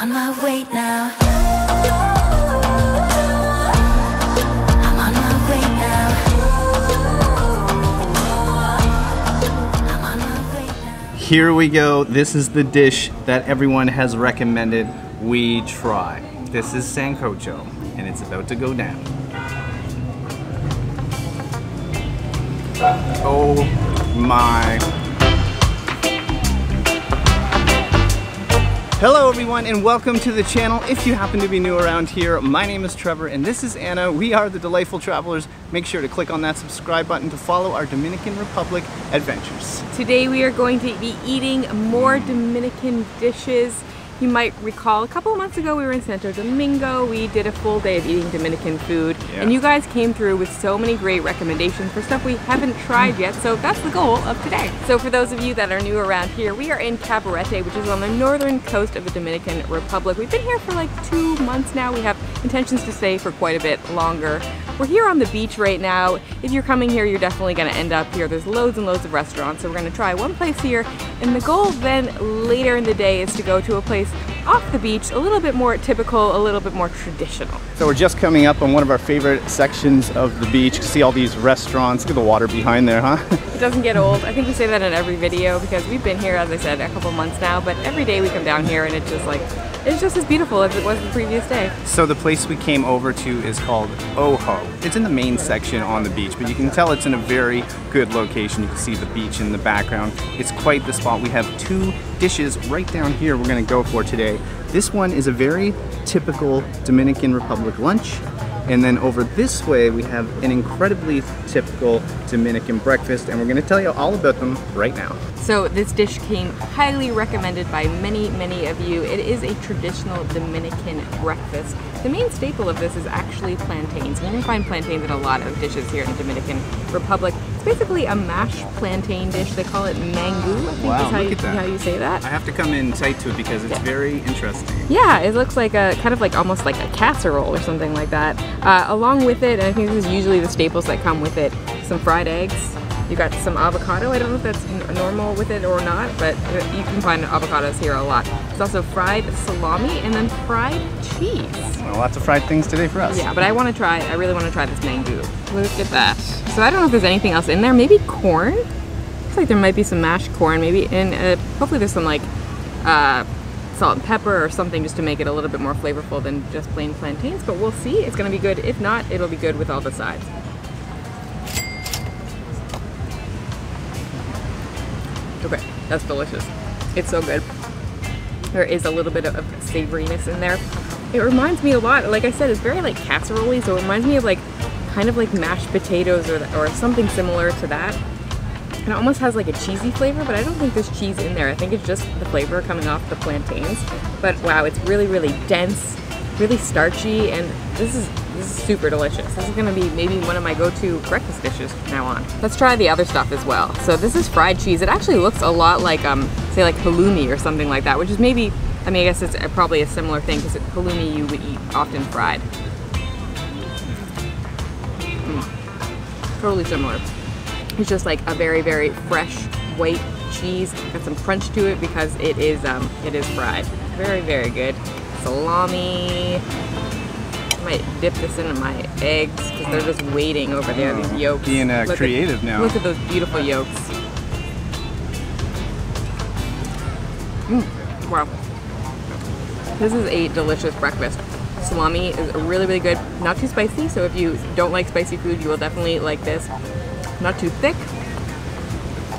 on my way now. I'm on my way now. I'm on my way now. Here we go. This is the dish that everyone has recommended we try. This is Sancocho, and it's about to go down. Oh my. Hello everyone and welcome to the channel. If you happen to be new around here, my name is Trevor and this is Anna. We are the Delightful Travelers. Make sure to click on that subscribe button to follow our Dominican Republic adventures. Today we are going to be eating more Dominican dishes. You might recall a couple of months ago we were in Santo Domingo. We did a full day of eating Dominican food, and you guys came through with so many great recommendations for stuff we haven't tried yet, so that's the goal of today. So for those of you that are new around here, we are in Cabarete, which is on the northern coast of the Dominican Republic. We've been here for like 2 months now. We have intentions to stay for quite a bit longer. We're here on the beach right now. If you're coming here, you're definitely gonna end up here. There's loads and loads of restaurants, so we're gonna try one place here, and the goal then later in the day is to go to a place off the beach, a little bit more typical, a little bit more traditional. So we're just coming up on one of our favorite sections of the beach. You can see all these restaurants. Look at the water behind there, huh? It doesn't get old. I think we say that in every video because we've been here, as I said, a couple months now, but every day we come down here and it's just as beautiful as it was the previous day. So the place we came over to is called Ojo. It's in the main section on the beach, but you can tell it's in a very good location. You can see the beach in the background. It's quite the spot. We have 2 dishes right down here we're gonna go for today. This one is a very typical Dominican Republic lunch. And then over this way, we have an incredibly typical Dominican breakfast, and we're gonna tell you all about them right now. So this dish came highly recommended by many, many of you. It is a traditional Dominican breakfast. The main staple of this is actually plantains. And you can find plantains in a lot of dishes here in the Dominican Republic. It's basically a mashed plantain dish. They call it mangú, I think is how you say that. I have to come in tight to it because it's very interesting. Yeah, it looks like a kind of like almost like a casserole or something like that. Along with it, and I think this is usually the staples that come with it, some fried eggs. You got some avocado. I don't know if that's normal with it or not, but you can find avocados here a lot. There's also fried salami and then fried cheese. Well, lots of fried things today for us. Yeah, but I really want to try this mangú. Look at that. So I don't know if there's anything else in there. Maybe corn? Looks like there might be some mashed corn maybe, and hopefully there's some like salt and pepper or something just to make it a little bit more flavorful than just plain plantains, but we'll see. It's gonna be good. If not, it'll be good with all the sides. Okay, that's delicious. It's so good. There is a little bit of savoriness in there. It reminds me a lot, like I said, it's very like casserole-y, so it reminds me of like kind of like mashed potatoes or something similar to that. It almost has like a cheesy flavor, but I don't think there's cheese in there. I think it's just the flavor coming off the plantains. But wow, it's really, really dense, really starchy, and this is super delicious. This is gonna be maybe one of my go-to breakfast dishes from now on. Let's try the other stuff as well. So this is fried cheese. It actually looks a lot like, say like halloumi or something like that, which is maybe, I mean, I guess it's probably a similar thing because halloumi you would eat often fried. Totally similar. It's just like a very, very fresh white cheese. Got some crunch to it because it is fried. Very, very good. Salami. I might dip this into my eggs because they're just waiting over there, these yolks. Being creative now. Look at those beautiful yolks. Wow. This is a delicious breakfast. Salami is really, really good. Not too spicy, so if you don't like spicy food, you will definitely like this. Not too thick.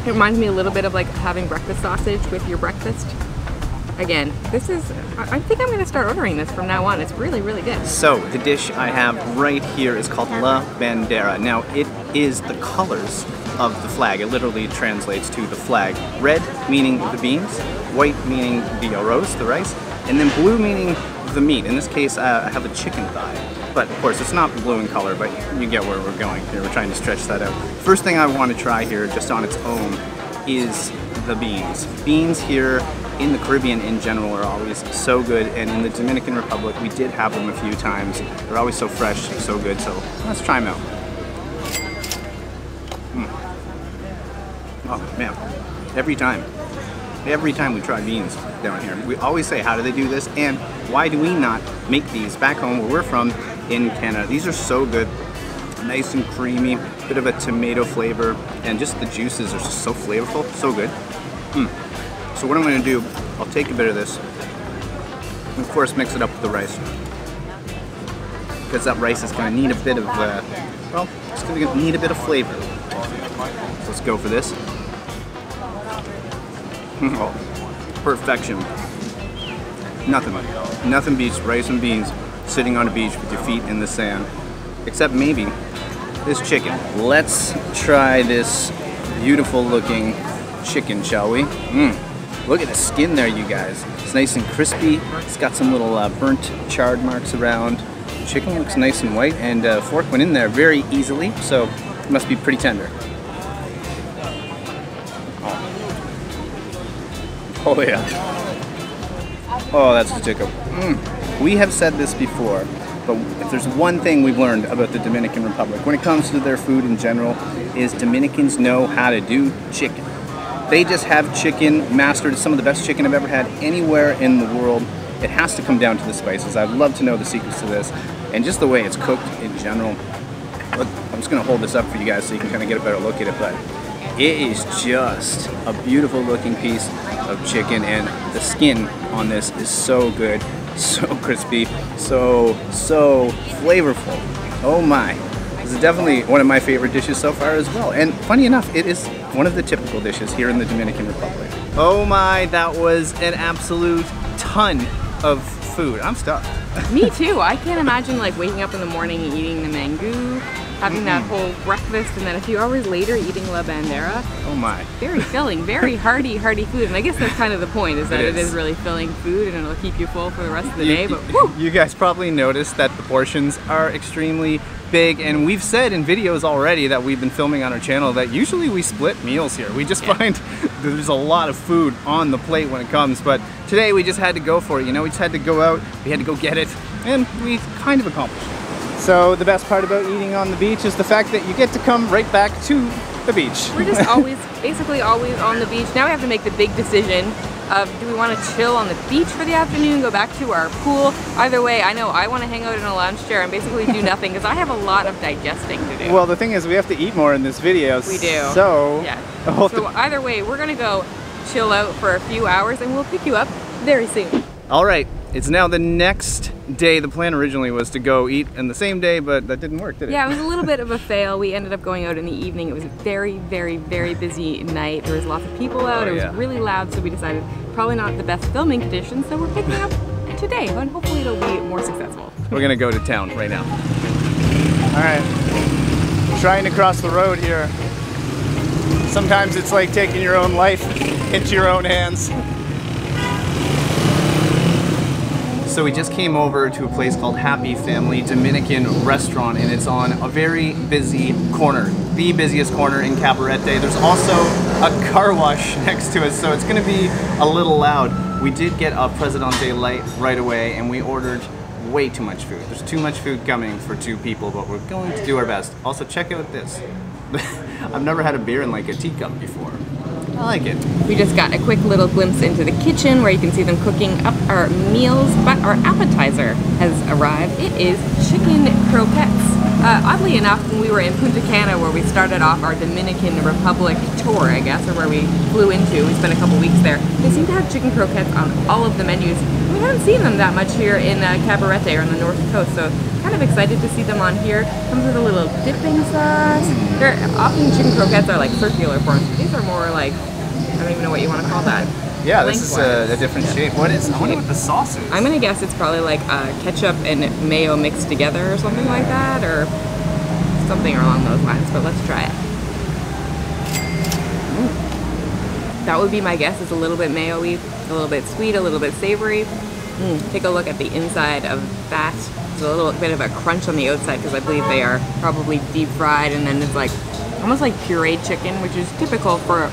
It reminds me a little bit of like having breakfast sausage with your breakfast. Again, this is, I think I'm gonna start ordering this from now on. It's really, really good. So the dish I have right here is called La Bandera. Now it is the colors of the flag. It literally translates to the flag. Red meaning the beans, white meaning the arroz, the rice, and then blue meaning the meat. In this case, I have a chicken thigh. But of course, it's not blue in color, but you get where we're going here. We're trying to stretch that out. First thing I want to try here, just on its own, is the beans. Beans here in the Caribbean in general are always so good, and in the Dominican Republic, we did have them a few times. They're always so fresh, so good, so let's try them out. Oh man, every time. every time we try beans down here. We always say, how do they do this? And why do we not make these back home where we're from in Canada? These are so good. Nice and creamy, bit of a tomato flavor, and just the juices are just so flavorful, so good. So what I'm gonna do, I'll take a bit of this, and of course mix it up with the rice. Because that rice is gonna need a bit of, well, it's gonna need a bit of flavor. So let's go for this. Oh, perfection. Nothing beats rice and beans sitting on a beach with your feet in the sand. Except maybe this chicken. Let's try this beautiful looking chicken, shall we? Look at the skin there, you guys. It's nice and crispy. It's got some little burnt charred marks around. The chicken looks nice and white, and fork went in there very easily, so it must be pretty tender. Oh yeah. Oh, that's the chicken. We have said this before, but if there's one thing we've learned about the Dominican Republic when it comes to their food in general, is Dominicans know how to do chicken. They just have chicken mastered. It's some of the best chicken I've ever had anywhere in the world. It has to come down to the spices. I'd love to know the secrets to this, and just the way it's cooked in general. Look, I'm just gonna hold this up for you guys so you can kind of get a better look at it, but it is just a beautiful looking piece of chicken, and the skin on this is so good, so crispy, so flavorful. Oh my. This is definitely one of my favorite dishes so far as well. And funny enough, it is one of the typical dishes here in the Dominican Republic. Oh my, that was an absolute ton of food. I'm stuffed. Me too. I can't imagine like waking up in the morning and eating the mangú, having that whole breakfast, and then a few hours later eating la bandera. Oh my. Very filling, very hearty food. And I guess that's kind of the point, is that it is really filling food and it'll keep you full for the rest of the day. But whew. You guys probably noticed that the portions are extremely big, and we've said in videos already that we've been filming on our channel that usually we split meals here. We just find there's a lot of food on the plate when it comes, but today we just had to go for it. You know, we just had to go out, we had to go get it, and we kind of accomplished it. So the best part about eating on the beach is the fact that you get to come right back to the beach. We're just basically always on the beach. Now we have to make the big decision of, do we want to chill on the beach for the afternoon, go back to our pool? Either way, I know I want to hang out in a lounge chair and basically do nothing because I have a lot of digesting to do. Well, the thing is, we have to eat more in this video. We do. So, yeah. So either way, we're going to go chill out for a few hours and we'll pick you up very soon. All right, it's now the next day. The plan originally was to go eat in the same day, but that didn't work, did it? Yeah, it was a little bit of a fail. We ended up going out in the evening. It was a very, very, very busy night. There was lots of people out. It was really loud, so we decided probably not the best filming conditions, so we're picking up today, and hopefully it'll be more successful. We're gonna go to town right now. All right, trying to cross the road here. Sometimes it's like taking your own life into your own hands. So we just came over to a place called Happy Family Dominican Restaurant, and it's on a very busy corner, the busiest corner in Cabarete. There's also a car wash next to us, so it's gonna be a little loud. We did get a Presidente Light right away, and we ordered way too much food. There's too much food coming for 2 people, but we're going to do our best. Also, check out this. I've never had a beer in like a teacup before. I like it. We just got a quick little glimpse into the kitchen where you can see them cooking up our meals, but our appetizer has arrived. It is chicken croquettes. Oddly enough, when we were in Punta Cana, where we started off our Dominican Republic tour, I guess, or where we flew into, we spent a couple weeks there, they seem to have chicken croquettes on all of the menus. We haven't seen them that much here in Cabarete or on the North Coast, so kind of excited to see them on here. Comes with a little dipping sauce. They're often chicken croquettes are like circular forms. These are more like, I don't even know what you want to call that. Yeah, this is a different shape. What is? I wonder what the sauce is. I'm gonna guess it's probably like ketchup and mayo mixed together or something like that, or something along those lines. But let's try it. That would be my guess. It's a little bit mayo-y, a little bit sweet, a little bit savory. Take a look at the inside of that. There's a little bit of a crunch on the outside because I believe they are probably deep fried, and then it's like almost like pureed chicken, which is typical for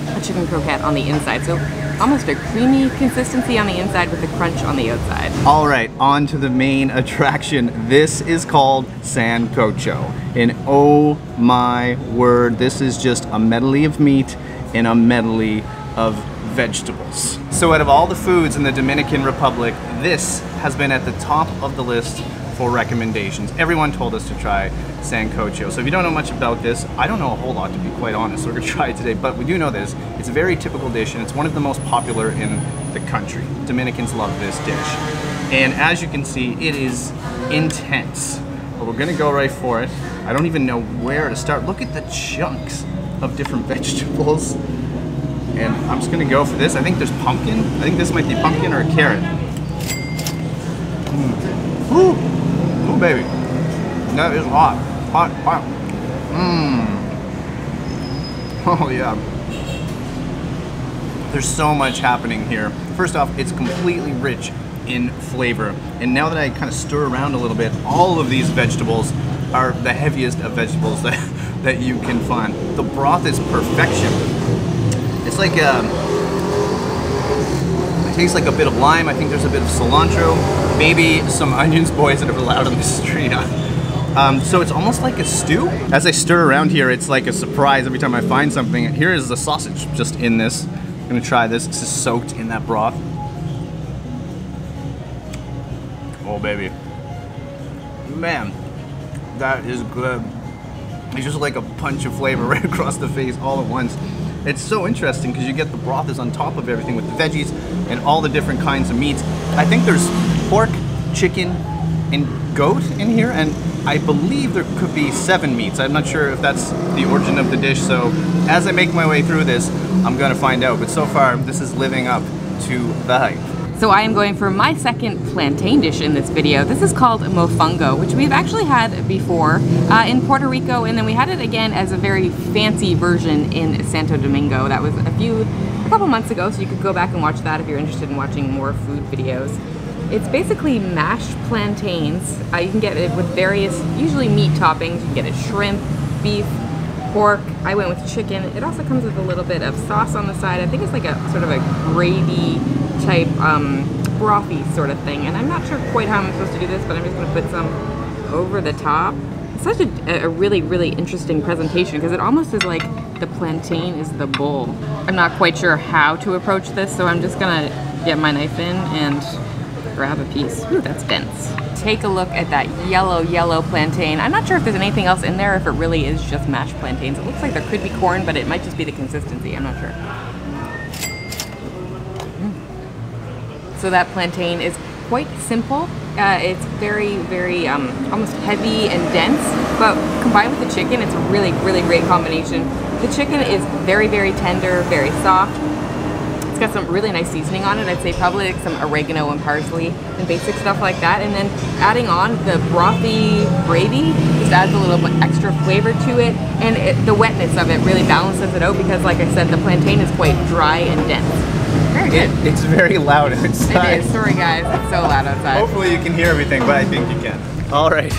a chicken croquette on the inside. So almost a creamy consistency on the inside with a crunch on the outside. All right, on to the main attraction. This is called Sancocho. And oh my word, this is just a medley of meat and a medley of vegetables. So out of all the foods in the Dominican Republic, this has been at the top of the list for recommendations. Everyone told us to try Sancocho. So if you don't know much about this, I don't know a whole lot, to be quite honest, so we're gonna try it today, but we do know this. It's a very typical dish and it's one of the most popular in the country. Dominicans love this dish. And as you can see, it is intense. But we're gonna go right for it. I don't even know where to start. Look at the chunks of different vegetables. And I'm just gonna go for this. I think there's pumpkin. I think this might be pumpkin or a carrot. Woo! Oh baby, that is hot, hot, hot. Oh yeah. There's so much happening here. First off, it's completely rich in flavor. And now that I kind of stir around a little bit, all of these vegetables are the heaviest of vegetables that you can find. The broth is perfection. It's like it tastes like a bit of lime. I think there's a bit of cilantro, maybe some onions, boys, that are allowed on the street. So it's almost like a stew. As I stir around here, it's like a surprise every time I find something. Here is the sausage just in this. I'm gonna try this. This is soaked in that broth. Oh baby. Man, that is good. It's just like a punch of flavor right across the face all at once. It's so interesting because you get the broth is on top of everything with the veggies and all the different kinds of meats. I think there's pork, chicken, and goat in here, and I believe there could be 7 meats. I'm not sure if that's the origin of the dish, so as I make my way through this, I'm gonna find out. But so far, this is living up to the hype. So I am going for my second plantain dish in this video. This is called Mofongo, which we've actually had before in Puerto Rico, and then we had it again as a very fancy version in Santo Domingo. That was a couple months ago, so you could go back and watch that if you're interested in watching more food videos. It's basically mashed plantains. You can get it with various, usually meat toppings. You can get it shrimp, beef, pork. I went with chicken. It also comes with a little bit of sauce on the side. I think it's like a sort of a gravy type brothy sort of thing, and I'm not sure quite how I'm supposed to do this, but I'm just going to put some over the top. It's such a really, really interesting presentation because it almost is like the plantain is the bowl. I'm not quite sure how to approach this, so I'm just going to get my knife in and grab a piece. Ooh, that's dense. Take a look at that yellow plantain. I'm not sure if there's anything else in there, if it really is just mashed plantains. It looks like there could be corn, but it might just be the consistency. I'm not sure. So that plantain is quite simple. It's very, very almost heavy and dense, but combined with the chicken, it's a really, really great combination. The chicken is very, very tender, very soft. It's got some really nice seasoning on it. I'd say probably like some oregano and parsley and basic stuff like that. And then adding on the brothy gravy just adds a little bit extra flavor to it. And the wetness of it really balances it out because, like I said, the plantain is quite dry and dense. Very good. It's very loud outside. It is. Sorry guys, it's so loud outside. Hopefully you can hear everything, but I think you can. All right.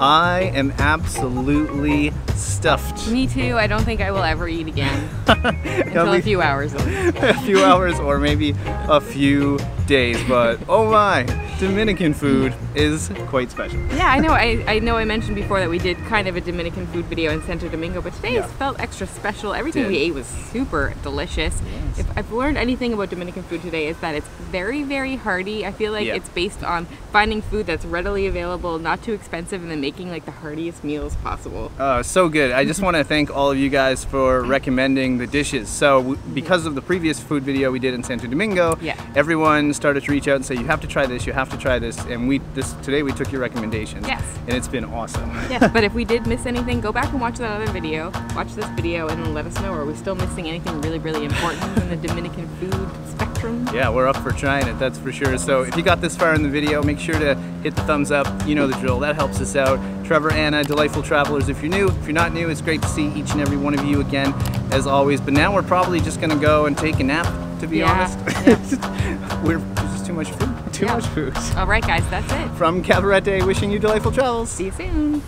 I am absolutely stuffed. Me too. I don't think I will ever eat again until a few hours. A few hours or maybe a few days, but oh my, Dominican food is quite special. Yeah, I know I mentioned before that we did kind of a Dominican food video in Santo Domingo, but today it felt extra special. Everything we ate was super delicious. Yes. If I've learned anything about Dominican food today, it's that it's very, very hearty. I feel like it's based on finding food that's readily available, not too expensive, and then making like the heartiest meals possible. Oh, so good. I just want to thank all of you guys for recommending the dishes. So because of the previous food video we did in Santo Domingo, everyone started to reach out and say, you have to try this, you have to try this, and today we took your recommendations. Yes. And it's been awesome. Yes, but if we did miss anything, go back and watch that other video, watch this video, and then let us know, are we still missing anything really, really important in the Dominican food spectrum? Yeah, we're up for trying it, that's for sure. So if you got this far in the video, make sure to hit the thumbs up. You know the drill, that helps us out. Trevor, Anna, delightful travelers. If you're new, if you're not new, it's great to see each and every one of you again, as always. But now we're probably just gonna go and take a nap, to be honest. There's just too much food. Too much food. All right, guys, that's it. From Cabarete, wishing you delightful travels. See you soon.